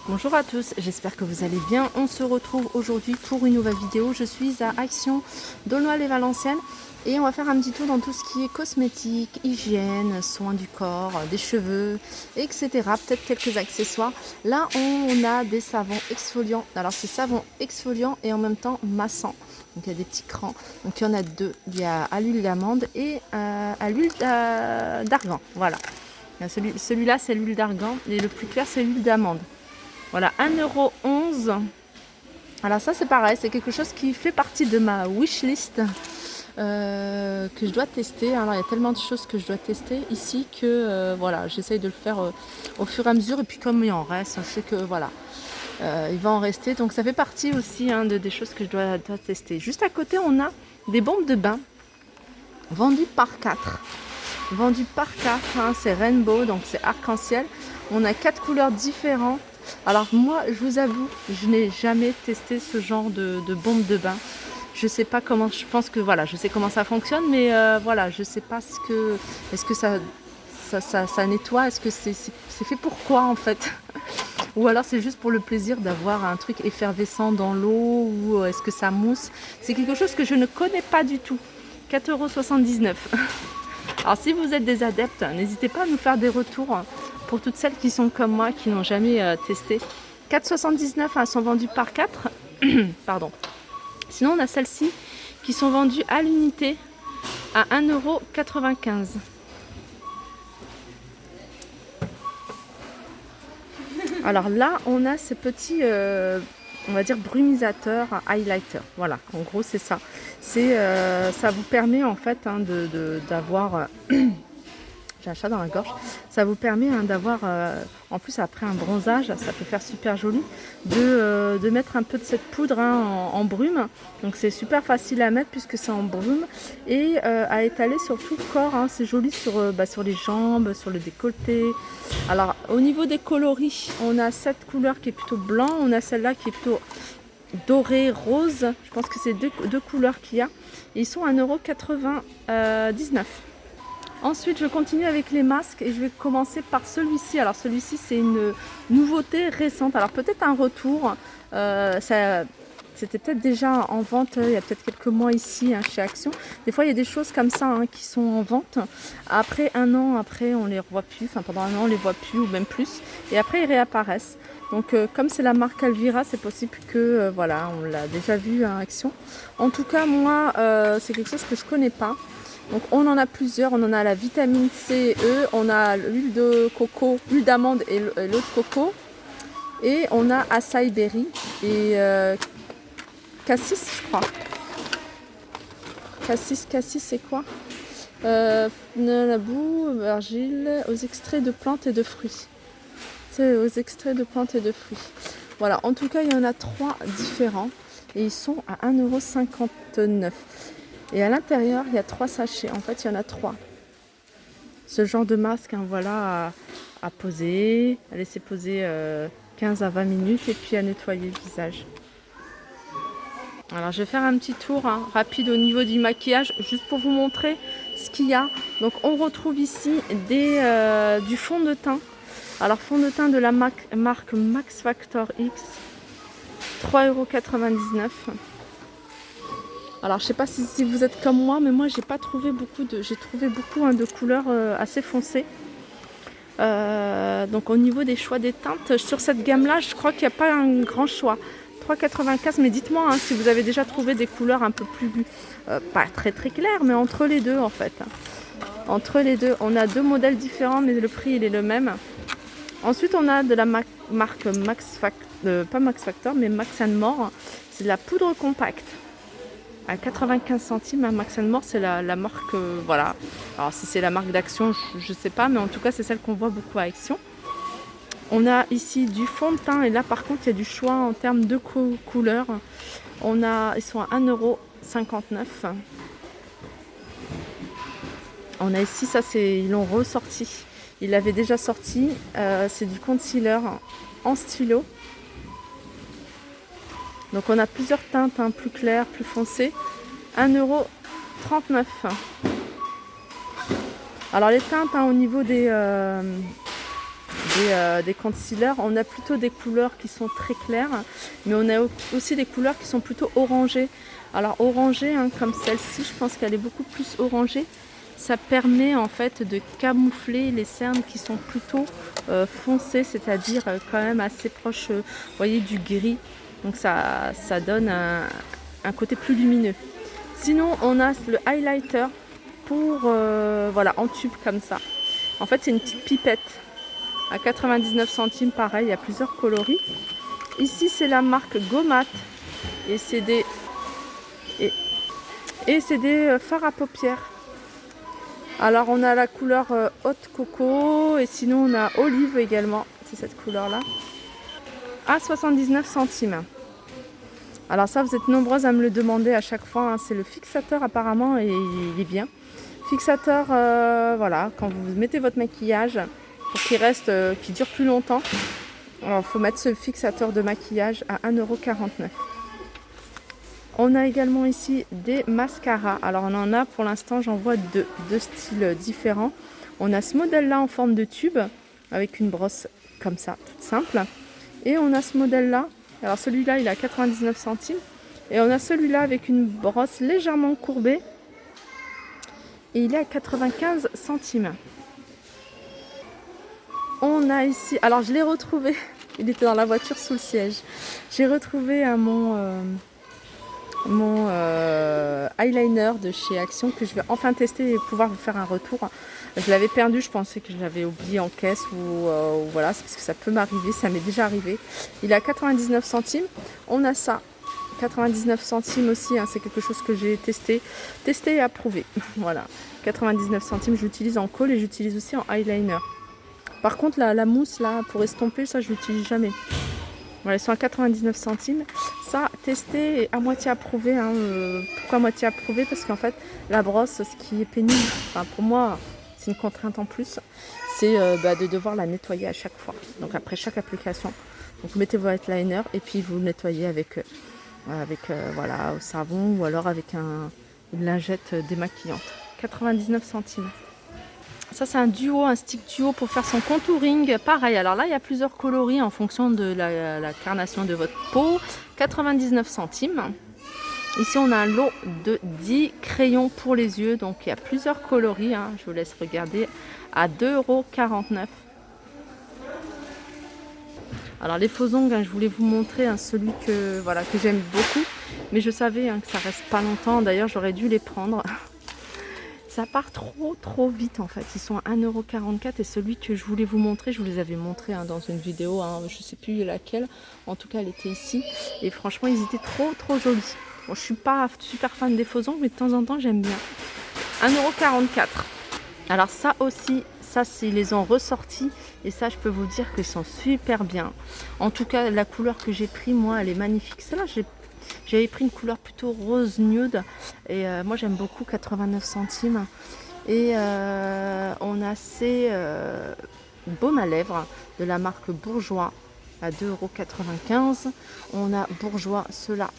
Bonjour à tous, j'espère que vous allez bien. On se retrouve aujourd'hui pour une nouvelle vidéo. Je suis à Action, D'aulnoy-les-Valenciennes et on va faire un petit tour dans tout ce qui est cosmétique, hygiène, soins du corps, des cheveux, etc. Peut-être quelques accessoires. Là, on a des savons exfoliants. Alors, c'est savon exfoliant et en même temps massant. Donc, il y a des petits crans. Donc, il y en a deux. Il y a à l'huile d'amande et à l'huile d'argan. Voilà. Celui-là, c'est l'huile d'argan et le plus clair, c'est l'huile d'amande. Voilà, 1,11 €. Alors ça c'est pareil, c'est quelque chose qui fait partie de ma wishlist que je dois tester. Alors il y a tellement de choses que je dois tester ici que voilà, j'essaye de le faire au fur et à mesure. Et puis comme il en reste, je sais que voilà, il va en rester. Donc ça fait partie aussi des choses que je dois tester. Juste à côté, on a des bombes de bain vendues par 4. Vendues par 4, hein, c'est Rainbow, donc c'est arc-en-ciel. On a 4 couleurs différentes. Alors moi, je vous avoue, je n'ai jamais testé ce genre de bombe de bain. Je sais pas comment, je pense que voilà, je sais comment ça fonctionne, mais voilà, je sais pas est-ce que ça nettoie, est-ce que c'est fait pour quoi en fait? Ou alors c'est juste pour le plaisir d'avoir un truc effervescent dans l'eau, ou est-ce que ça mousse? C'est quelque chose que je ne connais pas du tout. 4,79 €. Alors si vous êtes des adeptes, n'hésitez pas à nous faire des retours pour toutes celles qui sont comme moi, qui n'ont jamais testé. 4,79 €, elles sont vendues par 4. Pardon. Sinon on a celles-ci qui sont vendues à l'unité à 1,95 €. Alors là on a ces petits on va dire brumisateurs highlighter. Voilà, en gros c'est ça. Ça vous permet en fait d'avoir j'ai un chat dans la gorge. Ça vous permet d'avoir, en plus après un bronzage, ça peut faire super joli, de mettre un peu de cette poudre en brume. Donc c'est super facile à mettre puisque c'est en brume et à étaler sur tout le corps. C'est joli sur les jambes, sur le décolleté. Alors au niveau des coloris, on a cette couleur qui est plutôt blanc, on a celle-là qui est plutôt doré, rose. Je pense que c'est deux couleurs qu'il y a. Et ils sont à 1,99 €. Ensuite, je continue avec les masques et je vais commencer par celui-ci. Alors celui-ci, c'est une nouveauté récente. Alors peut-être un retour. C'était peut-être déjà en vente il y a peut-être quelques mois ici chez Action. Des fois, il y a des choses comme ça qui sont en vente. Après un an, après, on les revoit plus. Enfin, pendant un an, on les voit plus ou même plus. Et après, ils réapparaissent. Donc, comme c'est la marque Alvira, c'est possible que voilà, on l'a déjà vu à Action. En tout cas, moi, c'est quelque chose que je connais pas. Donc on en a plusieurs, on en a la vitamine C, E, on a l'huile de coco, l'huile d'amande et l'eau de coco. Et on a açaï berry et cassis, je crois. Cassis c'est quoi? La boue, argile, aux extraits de plantes et de fruits. C'est aux extraits de plantes et de fruits. Voilà, en tout cas il y en a 3 différents et ils sont à 1,59 €. Et à l'intérieur, il y a 3 sachets. En fait, il y en a 3. Ce genre de masque, voilà, à poser, à laisser poser 15 à 20 minutes et puis à nettoyer le visage. Alors, je vais faire un petit tour rapide au niveau du maquillage, juste pour vous montrer ce qu'il y a. Donc, on retrouve ici du fond de teint. Alors, fond de teint de la marque Max Factor X, 3,99 €. Alors je sais pas si vous êtes comme moi, mais moi j'ai trouvé beaucoup de couleurs assez foncées. Donc au niveau des choix des teintes, sur cette gamme là, je crois qu'il n'y a pas un grand choix. 3,95 €, mais dites-moi si vous avez déjà trouvé des couleurs un peu plus, pas très très claires, mais entre les deux en fait. Entre les deux, on a 2 modèles différents, mais le prix il est le même. Ensuite on a de la marque Max Factor, pas Max Factor, mais Max & More. C'est de la poudre compacte. À 95 centimes, Max & More, c'est la marque, voilà. Alors si c'est la marque d'Action, je ne sais pas, mais en tout cas c'est celle qu'on voit beaucoup à Action. On a ici du fond de teint et là par contre il y a du choix en termes de couleurs. Ils sont à 1,59 €. On a ici, ils l'ont ressorti. Ils l'avaient déjà sorti, c'est du concealer en stylo. Donc on a plusieurs teintes, plus claires, plus foncées. 1,39 €. Alors les teintes au niveau des des concealers. On a plutôt des couleurs qui sont très claires, mais on a aussi des couleurs qui sont plutôt orangées. Alors orangée, hein, comme celle-ci, je pense qu'elle est beaucoup plus orangée. Ça permet en fait de camoufler les cernes qui sont plutôt foncées, c'est-à-dire quand même assez proche, vous voyez, du gris. Donc ça donne un côté plus lumineux. Sinon, on a le highlighter pour voilà, en tube comme ça. En fait, c'est une petite pipette à 99 centimes, pareil, il y a plusieurs coloris. Ici, c'est la marque Gomat et c'est des fards à paupières. Alors, on a la couleur haute coco et sinon, on a olive également, c'est cette couleur-là, à 79 centimes. Alors ça, vous êtes nombreuses à me le demander à chaque fois, hein. C'est le fixateur apparemment et il est bien. Fixateur, voilà, quand vous mettez votre maquillage, pour qu'il reste, qu'il dure plus longtemps, alors il faut mettre ce fixateur de maquillage à 1,49 €. On a également ici des mascaras. Alors on en a pour l'instant, j'en vois deux styles différents. On a ce modèle-là en forme de tube, avec une brosse comme ça, toute simple. Et on a ce modèle-là. Alors celui-là, il est à 99 centimes. Et on a celui-là avec une brosse légèrement courbée. Et il est à 95 centimes. On a ici... Alors je l'ai retrouvé. Il était dans la voiture sous le siège. J'ai retrouvé mon eyeliner de chez Action que je vais enfin tester et pouvoir vous faire un retour. Je l'avais perdu, je pensais que je l'avais oublié en caisse ou voilà, c'est parce que ça peut m'arriver, ça m'est déjà arrivé. Il est à 99 centimes. On a ça, 99 centimes aussi, hein, c'est quelque chose que j'ai testé et approuvé. Voilà, 99 centimes, je l'utilise en col et j'utilise aussi en eyeliner. Par contre, la mousse là pour estomper, ça je l'utilise jamais. Voilà, ils sont à 99 centimes. Ça, testé et à moitié approuvé. Hein. Pourquoi à moitié approuvé? Parce qu'en fait, la brosse, ce qui est pénible, enfin, pour moi, c'est une contrainte en plus, c'est de devoir la nettoyer à chaque fois. Donc après chaque application. Donc mettez votre liner et puis vous le nettoyez avec voilà, au savon ou alors avec une lingette démaquillante. 99 centimes. Ça c'est un duo, un stick duo pour faire son contouring. Pareil, alors là il y a plusieurs coloris en fonction de la carnation de votre peau. 99 centimes. Ici on a un lot de 10 crayons pour les yeux. Donc il y a plusieurs coloris, hein. Je vous laisse regarder, à 2,49 €. Alors les faux ongles, hein, je voulais vous montrer celui que j'aime beaucoup. Mais je savais que ça reste pas longtemps. D'ailleurs j'aurais dû les prendre. Ça part trop vite en fait. Ils sont à 1,44 € et celui que je voulais vous montrer, je vous les avais montrés dans une vidéo, je ne sais plus laquelle. En tout cas, elle était ici. Et franchement, ils étaient trop jolis. Bon, je suis pas super fan des faux ongles, mais de temps en temps, j'aime bien. 1,44 €. Alors ça aussi, ils les ont ressortis. Et ça, je peux vous dire qu'ils sont super bien. En tout cas, la couleur que j'ai pris, moi, elle est magnifique. Celle-là, j'avais pris une couleur plutôt rose nude et moi j'aime beaucoup, 89 centimes. Et on a ces baumes à lèvres de la marque Bourjois à 2,95 €. On a Bourjois, ceux-là,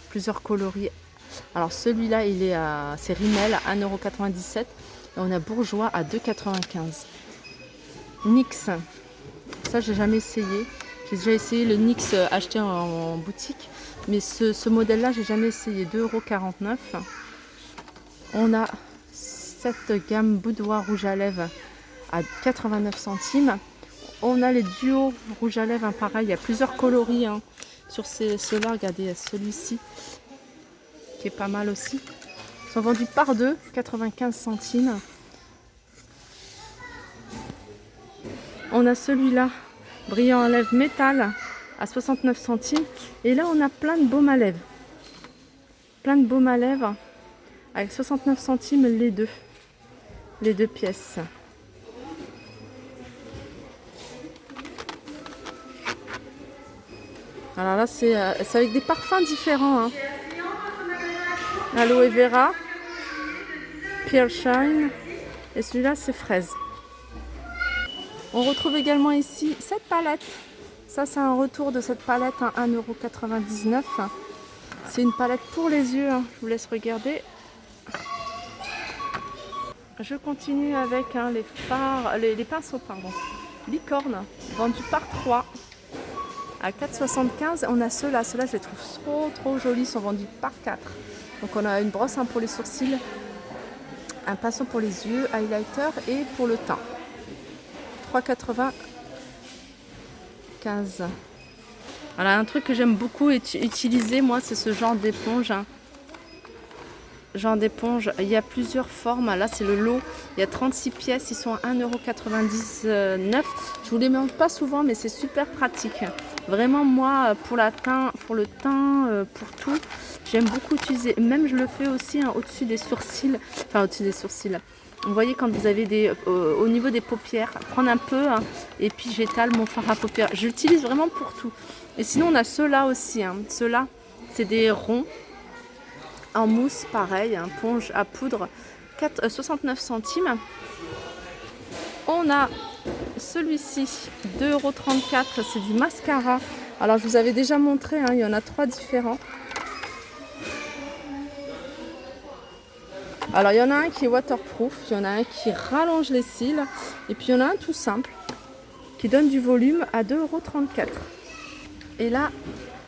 plusieurs coloris. Alors celui-là, c'est Rimmel à 1,97 € et on a Bourjois à 2,95 €. NYX, ça j'ai jamais essayé. J'ai déjà essayé le NYX acheté en boutique. Mais ce modèle-là, j'ai jamais essayé. 2,49 €. On a cette gamme Boudoir rouge à lèvres à 89 centimes. On a les duos rouge à lèvres, pareil. Il y a plusieurs coloris sur ceux-là. Regardez, il y a celui-ci qui est pas mal aussi. Ils sont vendus par deux, 95 centimes. On a celui-là, brillant à lèvres métal, à 69 centimes. Et là, on a plein de baumes à lèvres. Plein de baumes à lèvres avec 69 centimes les deux pièces. Alors là, c'est avec des parfums différents. Aloe vera, Pearl Shine et celui-là, c'est fraise. On retrouve également ici cette palette. Ça, c'est un retour de cette palette à 1,99 €. C'est une palette pour les yeux. Je vous laisse regarder. Je continue avec les pinceaux, pardon. licorne, vendu par 3 à 4,75. On a ceux-là, je les trouve trop jolis, ils sont vendus par 4. Donc on a une brosse pour les sourcils, un pinceau pour les yeux, highlighter et pour le teint. 3,95. Voilà, un truc que j'aime beaucoup utiliser, moi, c'est ce genre d'éponge. Il y a plusieurs formes. Là, c'est le lot. Il y a 36 pièces. Ils sont à 1,99 €. Je vous les mange pas souvent, mais c'est super pratique. Vraiment, moi, pour le teint, pour tout, j'aime beaucoup utiliser. Même, je le fais aussi au-dessus des sourcils. Enfin, au-dessus des sourcils. Vous voyez, quand vous avez au niveau des paupières, prendre un peu et puis j'étale mon fard à paupières. Je l'utilise vraiment pour tout. Et sinon, on a ceux-là aussi. Ceux-là, c'est des ronds en mousse, pareil, ponge à poudre, 69 centimes. On a celui-ci, 2,34 €, c'est du mascara. Alors, je vous avais déjà montré, il y en a 3 différents. Alors, il y en a un qui est waterproof, il y en a un qui rallonge les cils, et puis il y en a un tout simple, qui donne du volume à 2,34 €. Et là,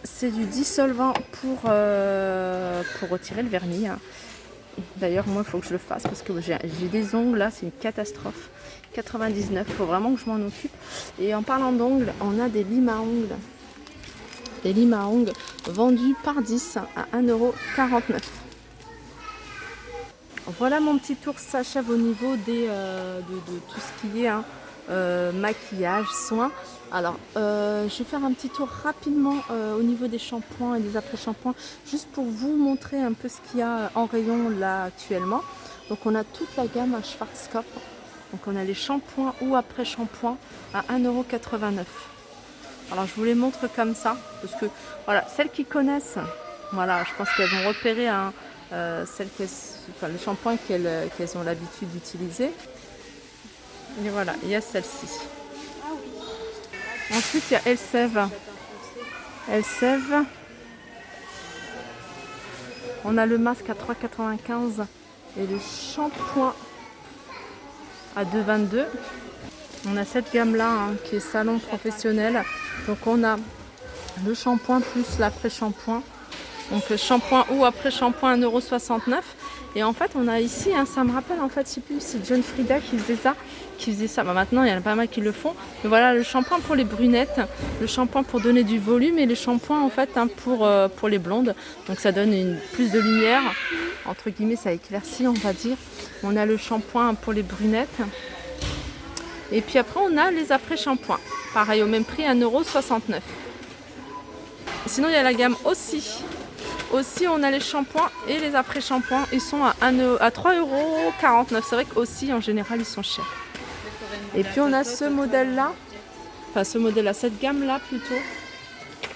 c'est du dissolvant pour retirer le vernis. D'ailleurs, moi, il faut que je le fasse parce que j'ai des ongles là, c'est une catastrophe. 99, il faut vraiment que je m'en occupe. Et en parlant d'ongles, on a des limes à ongles. Des limes à ongles vendus par 10 à 1,49 €. Voilà, mon petit tour s'achève au niveau de tout ce qui est maquillage, soins. Alors, je vais faire un petit tour rapidement au niveau des shampoings et des après-shampoings, juste pour vous montrer un peu ce qu'il y a en rayon là actuellement. Donc, on a toute la gamme Schwarzkopf. Donc, on a les shampoings ou après-shampoings à 1,89 €. Alors, je vous les montre comme ça, parce que voilà, celles qui connaissent, voilà, je pense qu'elles vont repérer le shampoing qu'elles ont l'habitude d'utiliser. Et voilà, il y a celle-ci. Ensuite, il y a Elseve. On a le masque à 3,95 € et le shampoing à 2,22 €. On a cette gamme-là qui est salon professionnel. Donc, on a le shampoing plus l'après-shampoing. Donc, shampoing ou après-shampoing 1,69 €. Et en fait, on a ici, ça me rappelle, en fait, je sais plus, c'est John Frieda qui faisait ça. Bah, maintenant, il y en a pas mal qui le font. Mais voilà, le shampoing pour les brunettes, le shampoing pour donner du volume et le shampoing, en fait, pour les blondes. Donc, ça donne plus de lumière. Entre guillemets, ça éclaircit, on va dire. On a le shampoing pour les brunettes. Et puis après, on a les après-shampoings. Pareil, au même prix, 1,69 €. Sinon, il y a la gamme aussi. Aussi, on a les shampoings et les après-shampoings. Ils sont à 3,49 €. C'est vrai qu'aussi, en général, ils sont chers. Et puis, on a ce modèle-là. Enfin, cette gamme-là plutôt.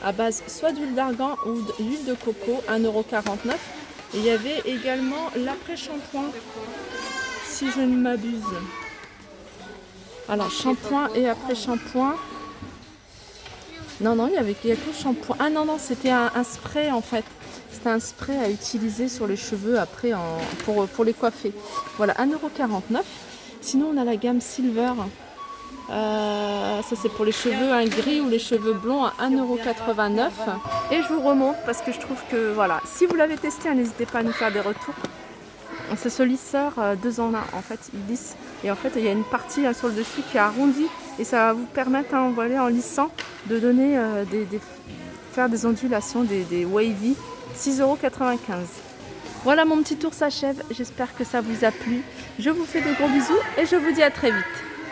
À base soit d'huile d'argan ou d'huile de coco, 1,49 €. Et il y avait également l'après-shampoing, si je ne m'abuse. Alors, shampoing et après-shampoing. Non, il y a que le shampoing. Ah non, c'était un spray en fait. C'était un spray à utiliser sur les cheveux après pour les coiffer. Voilà, 1,49 €. Sinon, on a la gamme Silver. Ça, c'est pour les cheveux gris ou les cheveux blonds à 1,89 €. Et je vous remonte parce que je trouve que, voilà, si vous l'avez testé, n'hésitez pas à nous faire des retours. C'est ce lisseur 2 en 1, en fait, il lisse. Et en fait, il y a une partie sur le dessus qui est arrondie et ça va vous permettre, en lissant, de donner faire des ondulations, des wavy. 6,95 €. Voilà, mon petit tour s'achève. J'espère que ça vous a plu. Je vous fais de gros bisous et je vous dis à très vite.